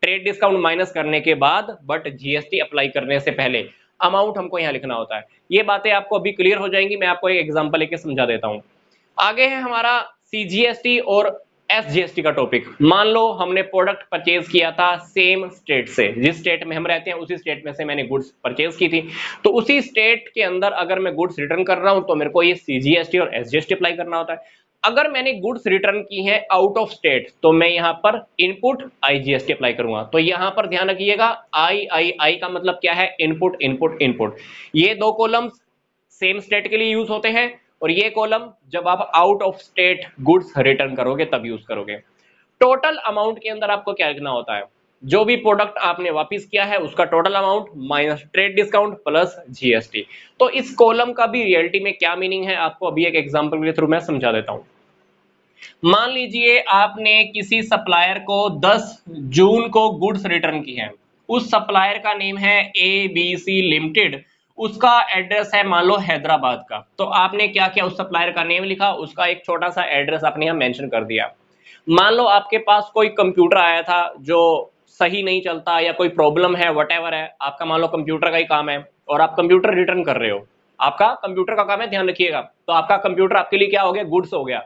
ट्रेड डिस्काउंट माइनस करने के बाद, बट जीएसटी अप्लाई करने से पहले अमाउंट हमको यहां लिखना होता है। ये बातें आपको अभी क्लियर हो जाएंगी, मैं आपको एक एग्जांपल लेके समझा देता हूं। आगे है हमारा सीजीएसटी और एसजीएसटी का टॉपिक। मान लो हमने प्रोडक्ट परचेज किया था सेम स्टेट से, जिस स्टेट में हम रहते हैं उसी स्टेट में से मैंने गुड्स परचेज की थी, तो उसी स्टेट के अंदर अगर मैं गुड्स रिटर्न कर रहा हूं तो मेरे को ये सीजीएसटी और एसजीएसटी अप्लाई करना होता है। अगर मैंने गुड्स रिटर्न की है आउट ऑफ स्टेट तो मैं यहां पर इनपुट आईजीएसटी अप्लाई करूंगा। तो यहां पर ध्यान रखिएगा, आई का मतलब क्या है, इनपुट इनपुट इनपुट। ये दो कॉलम्स सेम स्टेट के लिए यूज होते हैं, और ये कॉलम जब आप out of state goods return करोगे तब यूज करोगे। टोटल अमाउंट के अंदर आपको क्या लिखना होता है, जो भी प्रोडक्ट आपने वापस किया है उसका total amount minus trade discount plus GST. तो इस कॉलम का भी रियलिटी में क्या मीनिंग है आपको अभी एक एग्जांपल के थ्रू मैं समझा देता हूं। मान लीजिए आपने किसी सप्लायर को 10 जून को गुड्स रिटर्न की है, उस सप्लायर का नेम है ABC लिमिटेड, उसका एड्रेस है मान लो हैदराबाद का। तो आपने क्या किया, उस सप्लायर का नेम लिखा, उसका एक छोटा सा एड्रेस आपने यहां मेंशन कर दिया। मान लो आपके पास कोई कंप्यूटर आया था जो सही नहीं चलता या कोई प्रॉब्लम है, व्हाटएवर है, आपका मान लो कंप्यूटर का ही काम है और आप कंप्यूटर रिटर्न कर रहे हो, आपका कंप्यूटर का काम है, ध्यान रखिएगा। तो आपका कंप्यूटर आपके लिए क्या हो गया, गुड्स हो गया।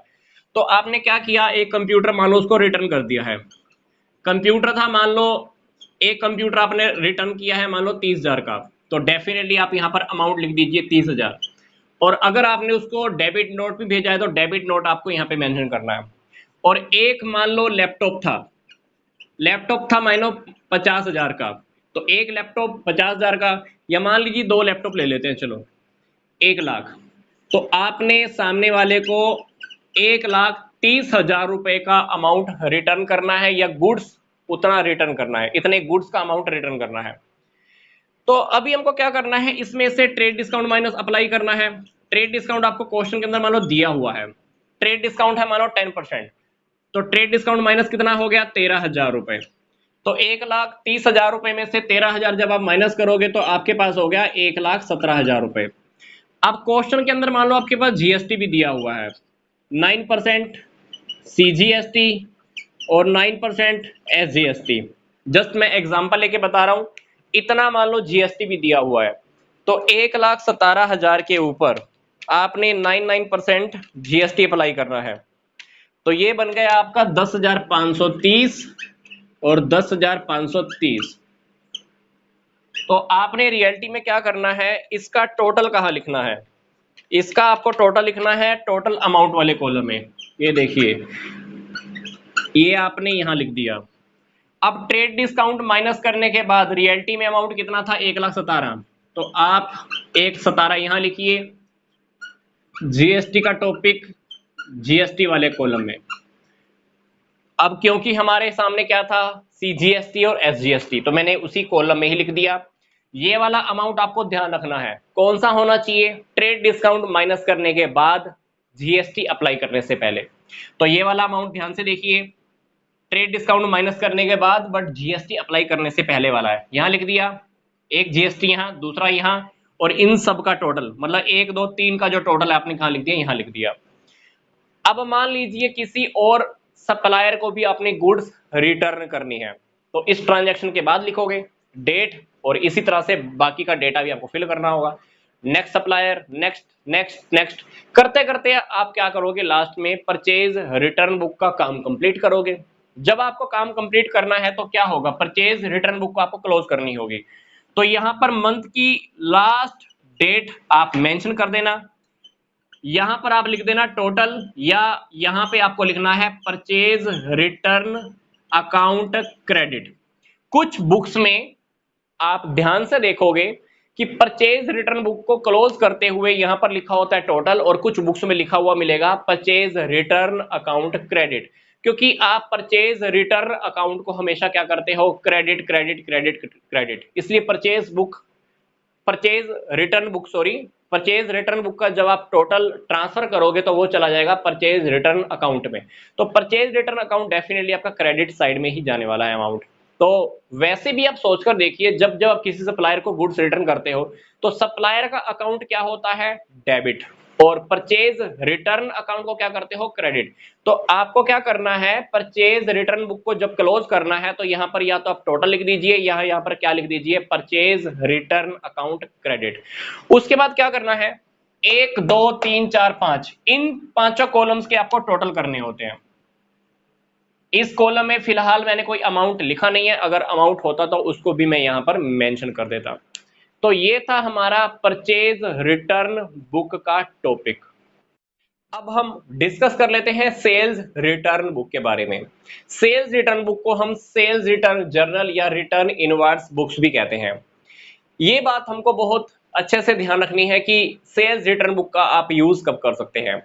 तो आपने क्या किया, एक कंप्यूटर मान लो उसको रिटर्न कर दिया है। कंप्यूटर था मान लो, एक कंप्यूटर आपने रिटर्न किया है मान लो 30,000 का, तो डेफिनेटली आप यहां पर अमाउंट लिख दीजिए 30,000। और अगर आपने उसको डेबिट नोट भी भेजा है तो डेबिट नोट आपको यहां पे मेंशन करना है। और एक मान लो लैपटॉप था मान लो 50,000 का, तो एक लैपटॉप 50,000 का, या मान लीजिए 2 लैपटॉप ले लेते हैं चलो 1,00,000। तो आपने सामने वाले को 1,30,000 रुपए का अमाउंट रिटर्न करना है, या गुड्स उतना रिटर्न करना है, इतने गुड्स का अमाउंट रिटर्न करना है। तो अभी हमको क्या करना है, इसमें से ट्रेड डिस्काउंट माइनस अप्लाई करना है। ट्रेड डिस्काउंट आपको क्वेश्चन के अंदर मान लो दिया हुआ है, ट्रेड डिस्काउंट है मान लो 10%, तो ट्रेड डिस्काउंट माइनस कितना हो गया, 13,000 रुपए। तो 1,30,000 रुपए में से 13,000 जब आप माइनस करोगे तो आपके पास हो गया 1,17,000 रुपए। अब क्वेश्चन के अंदर मान लो आपके पास जीएसटी भी दिया हुआ है, 9% सीजीएसटी और 9% एसजीएसटी। जस्ट मैं एग्जांपल लेके बता रहा हूं, इतना मान लो जीएसटी भी दिया हुआ है। तो 1,17,000 के ऊपर आपने 9% जीएसटी अप्लाई करना है। तो ये बन गया आपका 10,530 और 10,530। तो आपने रियलिटी में क्या करना है, इसका टोटल कहाँ लिखना है, इसका आपको टोटल लिखना है टोटल अमाउंट वाले कॉलम में। ये देखिए, ये आपने यहां लिख दिया। अब ट्रेड डिस्काउंट माइनस करने के बाद रियलिटी में अमाउंट कितना था, 1,17,000, तो आप 1,17,000 यहां लिखिए। जीएसटी का टॉपिक जीएसटी वाले कॉलम में। अब क्योंकि हमारे सामने क्या था, सीजीएसटी और एसजीएसटी, तो मैंने उसी कॉलम में ही लिख दिया। ये वाला अमाउंट आपको ध्यान रखना है कौन सा होना चाहिए, ट्रेड डिस्काउंट माइनस करने के बाद जीएसटी अप्लाई करने से पहले। तो ये वाला अमाउंट ध्यान से देखिए, ट्रेड डिस्काउंट माइनस करने के बाद बट जीएसटी अप्लाई करने से पहले वाला है, यहां लिख दिया। एक जीएसटी यहां, दूसरा यहां, और इन सब का टोटल मतलब 1 2 3 का जो टोटल है आपने कहां लिख दिया, यहां लिख दिया। अब मान लीजिए किसी और सप्लायर को भी अपनी गुड्स रिटर्न करनी है, तो इस ट्रांजैक्शन के बाद लिखोगे डेट, और इसी तरह से बाकी का डेटा भी आपको फिल करना होगा। Next supplier, next next next करते करते आप क्या करोगे, लास्ट में परचेज रिटर्न बुक का काम कंप्लीट करोगे। जब आपको काम कंप्लीट करना है तो क्या होगा, परचेज रिटर्न बुक को आपको क्लोज करनी होगी। तो यहां पर मंथ की लास्ट डेट आप मेंशन कर देना, यहां पर आप लिख देना टोटल, या यहां पे आपको लिखना है परचेज रिटर्न अकाउंट क्रेडिट। कुछ बुक्स में आप ध्यान से देखोगे कि परचेज रिटर्न बुक को क्लोज करते हुए यहां पर लिखा होता है टोटल, और कुछ बुक्स में लिखा हुआ मिलेगा परचेज रिटर्न अकाउंट क्रेडिट, क्योंकि आप परचेज रिटर्न अकाउंट को हमेशा क्या करते हो, क्रेडिट क्रेडिट क्रेडिट क्रेडिट। इसलिए परचेज रिटर्न बुक का जब आप टोटल ट्रांसफर करोगे तो वो चला जाएगा परचेज रिटर्न अकाउंट में। तो परचेज रिटर्न अकाउंट डेफिनेटली आपका क्रेडिट साइड में ही जाने वाला है अमाउंट। तो वैसे भी आप सोचकर देखिए, जब जब आप किसी सप्लायर को गुड्स रिटर्न करते हो तो सप्लायर का अकाउंट क्या होता है, डेबिट, और परचेज रिटर्न अकाउंट को क्या करते हो, क्रेडिट। तो आपको क्या करना है, परचेज रिटर्न बुक को जब क्लोज करना है तो यहां पर या तो आप टोटल लिख दीजिए, यहां पर क्या लिख दीजिए, परचेज रिटर्न अकाउंट क्रेडिट। उसके बाद क्या करना है, 1 2 3 4 5 इन पांचों कॉलम्स के आपको टोटल करने होते हैं। इस कॉलम में फिलहाल मैंने कोई अमाउंट लिखा नहीं है, अगर अमाउंट होता तो उसको भी मैं यहां पर मेंशन कर देता। तो ये था हमारा परचेज रिटर्न बुक का टॉपिक। अब हम डिस्कस कर लेते हैं सेल्स रिटर्न बुक के बारे में। सेल्स रिटर्न बुक को हम सेल्स रिटर्न जर्नल या रिटर्न इनवर्स बुक्स भी कहते हैं। ये बात हमको बहुत अच्छे से ध्यान रखनी है कि सेल्स रिटर्न बुक का आप यूज कब कर सकते हैं।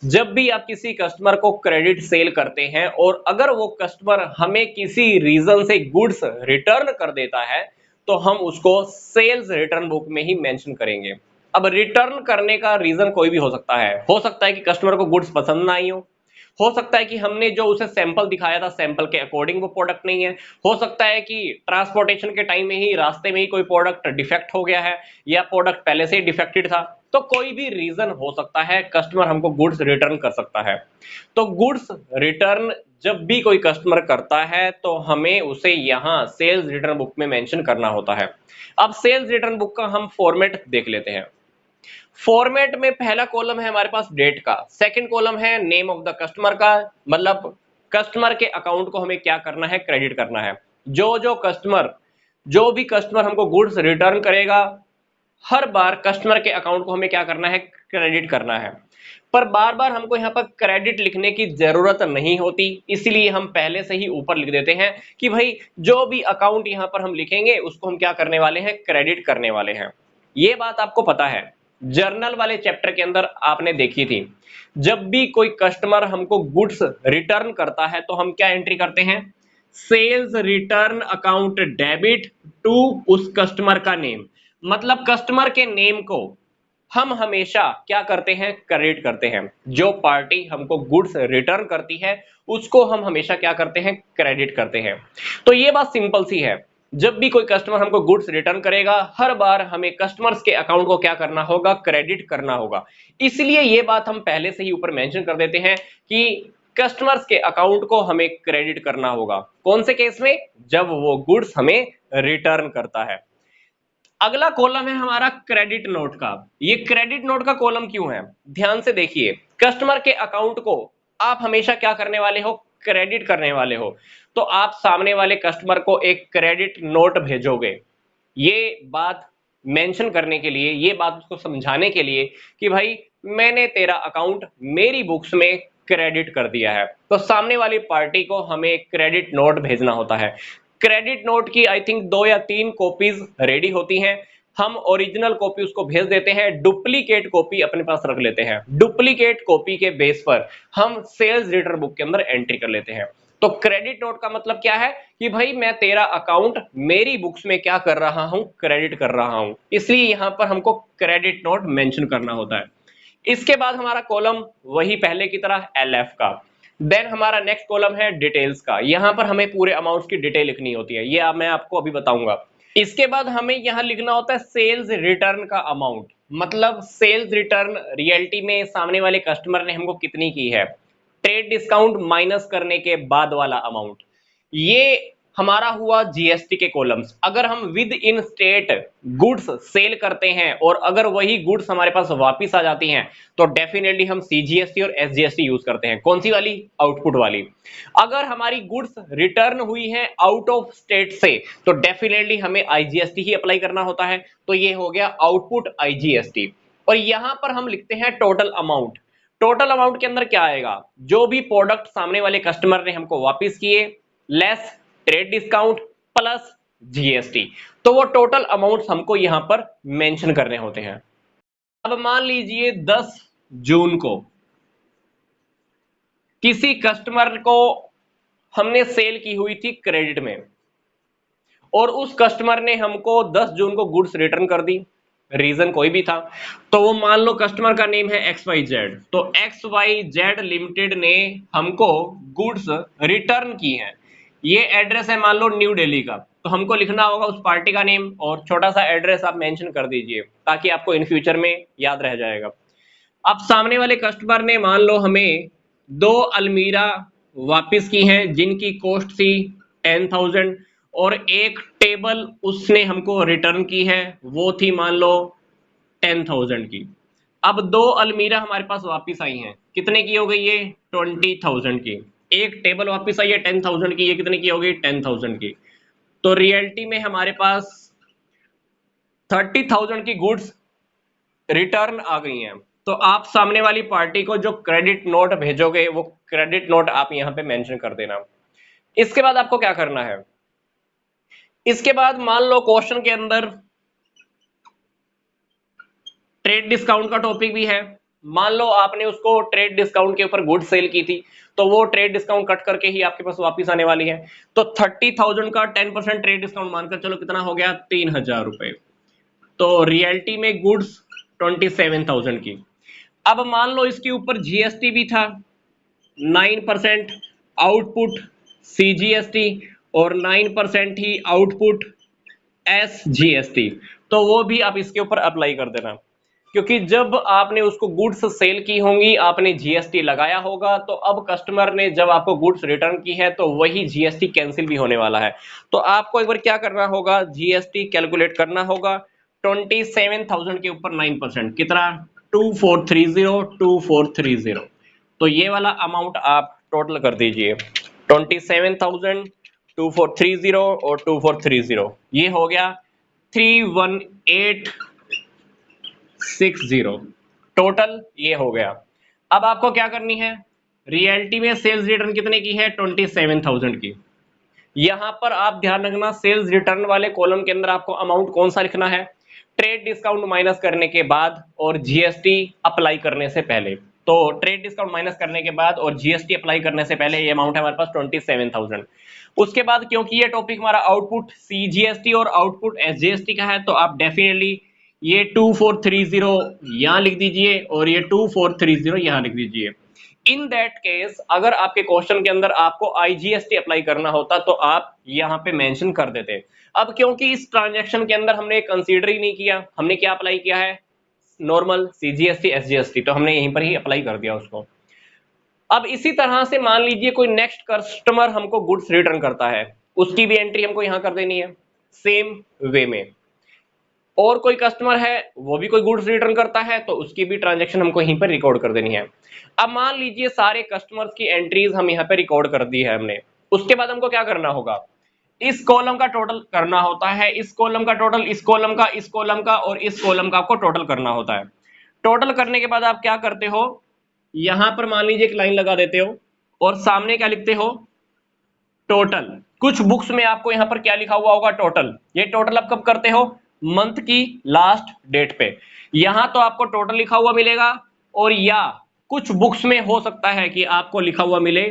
जब भी आप किसी कस्टमर को क्रेडिट सेल करते हैं और अगर वो कस्टमर हमें किसी रीजन से गुड्स रिटर्न कर देता है तो हम उसको सेल्स रिटर्न बुक में ही मेंशन करेंगे। अब रिटर्न करने का रीजन कोई भी हो सकता है कि कस्टमर को गुड्स पसंद ना आई हो सकता है कि हमने जो उसे सैंपल दिखाया था सैंपल के अकॉर्डिंग वो प्रोडक्ट नहीं है, हो सकता है कि ट्रांसपोर्टेशन के टाइम में ही रास्ते में ही कोई प्रोडक्ट डिफेक्ट हो गया है या प्रोडक्ट पहले से ही डिफेक्टेड था। तो कोई भी रीजन हो सकता है, कस्टमर हमको गुड्स रिटर्न कर सकता है। तो गुड्स रिटर्न जब भी कोई कस्टमर करता है तो हमें उसे यहाँ सेल्स रिटर्न बुक में मेंशन करना होता है। अब सेल्स रिटर्न बुक का हम फॉर्मेट देख लेते हैं। फॉर्मेट में पहला कॉलम है हमारे पास डेट का, सेकंड कॉलम है नेम ऑफ द कस्टमर का, मतलब कस्टमर के अकाउंट को हमें क्या करना है, क्रेडिट करना है। जो भी कस्टमर हमको गुड्स रिटर्न करेगा हर बार कस्टमर के अकाउंट को हमें क्या करना है, क्रेडिट करना है। पर बार बार हमको यहाँ पर क्रेडिट लिखने की जरूरत नहीं होती, इसलिए हम पहले से ही ऊपर लिख देते हैं कि भाई जो भी अकाउंट यहाँ पर हम लिखेंगे उसको हम क्या करने वाले हैं, क्रेडिट करने वाले हैं। ये बात आपको पता है, जर्नल वाले चैप्टर के अंदर आपने देखी थी। जब भी कोई कस्टमर हमको गुड्स रिटर्न करता है तो हम क्या एंट्री करते हैं, sales return account debit to उस कस्टमर का नेम, मतलब कस्टमर के नेम को हम हमेशा क्या करते हैं, क्रेडिट करते हैं। जो पार्टी हमको गुड्स रिटर्न करती है उसको हम हमेशा क्या करते हैं, क्रेडिट करते हैं। तो ये बात सिंपल सी है, जब भी कोई कस्टमर हमको गुड्स रिटर्न करेगा हर बार हमें कस्टमर्स के अकाउंट को क्या करना होगा, क्रेडिट करना होगा। इसलिए ये बात हम पहले से ही ऊपर मेंशन कर देते हैं कि कस्टमर्स के अकाउंट को हमें क्रेडिट करना होगा। कौन से केस में, जब वो गुड्स हमें रिटर्न करता है। अगला कॉलम है हमारा क्रेडिट नोट का। ये क्रेडिट नोट का कॉलम क्यों है, ध्यान से देखिए। कस्टमर के अकाउंट को आप हमेशा क्या करने वाले हो, क्रेडिट करने वाले हो। तो आप सामने वाले कस्टमर को एक क्रेडिट नोट भेजोगे, ये बात मेंशन करने के लिए, ये बात उसको समझाने के लिए कि भाई मैंने तेरा अकाउंट मेरी बुक्स में क्रेडिट कर दिया है। तो सामने वाली पार्टी को हमें क्रेडिट नोट भेजना होता है। क्रेडिट नोट की आई थिंक 2 या 3 कॉपीज रेडी होती हैं। हम ओरिजिनल कॉपी उसको भेज देते हैं, डुप्लीकेट कॉपी अपने पास रख लेते हैं। डुप्लीकेट कॉपी के बेस पर हम सेल्स रिटर्न बुक के अंदर एंट्री कर लेते हैं। तो क्रेडिट नोट का मतलब क्या है कि भाई मैं तेरा अकाउंट मेरी बुक्स में क्या कर रहा हूं, क्रेडिट कर रहा हूं, इसलिए यहां पर हमको क्रेडिट नोट मेंशन करना होता है। इसके बाद हमारा कॉलम वही पहले की तरह एलएफ का। देन हमारा नेक्स्ट कॉलम है डिटेल्स का, यहां पर हमें पूरे अमाउंट्स की डिटेल लिखनी होती है, ये मैं आपको अभी बताऊंगा। इसके बाद हमें यहां लिखना होता है सेल्स रिटर्न का अमाउंट, मतलब सेल्स रिटर्न रियलिटी में सामने वाले कस्टमर ने हमको कितनी की है, ट्रेड डिस्काउंट माइनस करने के बाद वाला अमाउंट। ये हमारा हुआ जीएसटी के कॉलम्स। अगर हम within state goods sell करते हैं और अगर वही गुड्स हमारे पास वापस आ जाती हैं तो डेफिनेटली हम सीजीएसटी और एसजीएसटी यूज करते हैं। कौन सी वाली, आउटपुट वाली। अगर हमारी गुड्स रिटर्न हुई हैं आउट ऑफ स्टेट से तो डेफिनेटली हमें आईजीएसटी ही अप्लाई करना होता है। तो ये हो गया आउटपुट आईजीएसटी। और यहां पर हम लिखते हैं टोटल अमाउंट। टोटल अमाउंट के अंदर क्या आएगा, जो भी प्रोडक्ट सामने वाले कस्टमर ने हमको वापस किए less trade discount plus GST, तो वो टोटल अमाउंट हमको यहां पर मेंशन करने होते हैं। अब मान लीजिए 10 जून को किसी कस्टमर को हमने सेल की हुई थी क्रेडिट में और उस कस्टमर ने हमको 10 जून को गुड्स रिटर्न कर दी, रीजन कोई भी था। तो वो मान लो कस्टमर का नेम है XYZ, तो XYZ लिमिटेड ने हमको गुड्स रिटर्न की है। ये एड्रेस है मान लो न्यू दिल्ली का, तो हमको लिखना होगा उस पार्टी का नेम और छोटा सा एड्रेस आप मेंशन कर दीजिए ताकि आपको इन फ्यूचर में याद रह जाएगा। अब सामने वाले कस्टमर ने मान लो हमें 2 अलमीरा वापस की हैं जिनकी कॉस्ट थी 10,000 और एक टेबल उसने हमको रिटर्न की है वो थी मान लो 10,000 की। अब 2 अलमीरा हमारे पास वापस आई हैं, कितने की हो गई ये, 20,000 की। एक टेबल वापस आई है 10,000 की, ये कितने की हो गई, 10,000 की। तो रियलिटी में हमारे पास 30,000 की गुड्स रिटर्न आ गई हैं। तो आप सामने वाली पार्टी को जो क्रेडिट नोट भेजोगे वो क्रेडिट नोट आप यहां पे मेंशन कर देना। इसके बाद आपको क्या करना है, इसके बाद मान लो क्वेश्चन के अंदर ट्रेड डिस्काउंट का टॉपिक भी है। मान लो आपने उसको ट्रेड डिस्काउंट के ऊपर गुड सेल की थी, तो वो ट्रेड डिस्काउंट कट करके ही आपके पास वापस आने वाली है। तो 30,000 का 10% ट्रेड डिस्काउंट मानकर चलो, कितना हो गया? 3,000 रुपए। तो रियलिटी में गुड्स 27,000 की। अब मान लो इसके ऊपर जीएसटी भी था 9%, आउटपुट सीजीएसटी और 9% ही आउटपुट एसजीएसटी, तो वो भी आप इसके ऊपर अप्लाई कर देना, क्योंकि जब आपने उसको गुड्स सेल की होंगी आपने जीएसटी लगाया होगा, तो अब कस्टमर ने जब आपको गुड्स रिटर्न की है तो वही जीएसटी कैंसिल भी होने वाला है। तो आपको एक बार क्या करना होगा, जीएसटी कैलकुलेट करना होगा। 27,000 के ऊपर 9% कितना? 2430। तो ये वाला अमाउंट आप टोटल कर दीजिए, 27,000, 2430 और 2430, ये हो गया 31860 टोटल, ये हो गया। अब आपको क्या करनी है, रियलिटी में सेल्स रिटर्न कितने की है? 27,000 की। यहां पर आप ध्यान रखना, सेल्स रिटर्न वाले कॉलम के अंदर आपको अमाउंट कौन सा लिखना है? ट्रेड डिस्काउंट माइनस करने के बाद और जीएसटी अप्लाई करने से पहले। तो ट्रेड डिस्काउंट माइनस करने के बाद और जीएसटी अप्लाई करने से पहले ये अमाउंट है हमारे पास 27,000। उसके बाद क्योंकि ये टॉपिक हमारा आउटपुट सीजीएसटी और आउटपुट एसजीएसटी का है, तो आप डेफिनेटली ये 2430 यहां लिख दीजिए और ये 2430 यहां लिख दीजिए। इन दैट केस अगर आपके क्वेश्चन के अंदर आपको आईजीएसटी अप्लाई करना होता तो आप यहां पे मेंशन कर देते। अब क्योंकि इस ट्रांजैक्शन के अंदर हमने कंसीडर ही नहीं किया, हमने क्या अप्लाई किया है? नॉर्मल सीजीएसटी एसजीएसटी, तो हमने यहीं पर ही अप्लाई कर दिया उसको। अब इसी तरह से मान लीजिए कोई नेक्स्ट कस्टमर हमको गुड्स रिटर्न करता है, उसकी भी एंट्री हमको यहां कर देनी है सेम वे में। और कोई कस्टमर है वो भी कोई गुड्स रिटर्न करता है, तो उसकी भी ट्रांजैक्शन हमको यहीं पर रिकॉर्ड कर देनी है। अब मान लीजिए सारे कस्टमर्स की एंट्रीज हम यहाँ पे रिकॉर्ड कर दी है हमने। उसके बाद हमको क्या करना होगा, इस कॉलम का टोटल करना होता है, इस कॉलम का टोटल, इस कॉलम का, इस कॉलम का और इस कॉलम का आपको टोटल करना होता है। टोटल करने के बाद आप क्या करते हो, यहां पर मान लीजिए एक लाइन लगा देते हो और सामने क्या लिखते हो? टोटल। कुछ बुक्स में आपको यहां पर क्या लिखा हुआ होगा? टोटल। ये टोटल आप कब करते हो? मंथ की लास्ट डेट पे। यहां तो आपको टोटल लिखा हुआ मिलेगा, और या कुछ बुक्स में हो सकता है कि आपको लिखा हुआ मिले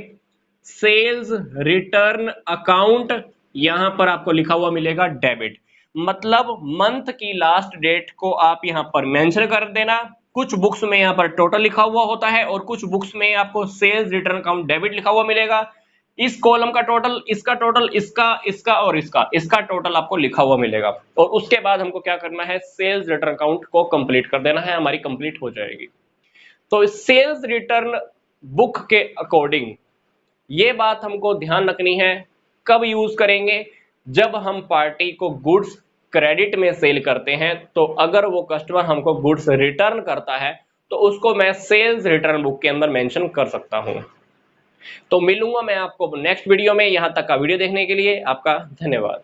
सेल्स रिटर्न अकाउंट, यहां पर आपको लिखा हुआ मिलेगा डेबिट। मतलब मंथ की लास्ट डेट को आप यहां पर मेंशन कर देना। कुछ बुक्स में यहां पर टोटल लिखा हुआ होता है और कुछ बुक्स में आपको सेल्स रिटर्न अकाउंट डेबिट लिखा हुआ मिलेगा। इस कॉलम का टोटल, इसका टोटल, इसका और इसका टोटल आपको लिखा हुआ मिलेगा। और उसके बाद हमको क्या करना है, सेल्स रिटर्न अकाउंट को कंप्लीट कर देना है, हमारी कंप्लीट हो जाएगी। तो सेल्स रिटर्न बुक के अकॉर्डिंग ये बात हमको ध्यान रखनी है, कब यूज करेंगे? जब हम पार्टी को गुड्स क्रेडिट में सेल करते हैं, तो अगर वो कस्टमर हमको गुड्स रिटर्न करता है तो उसको मैं सेल्स रिटर्न बुक के अंदर मेंशन कर सकता हूं। तो मिलूंगा मैं आपको नेक्स्ट वीडियो में। यहां तक का वीडियो देखने के लिए आपका धन्यवाद।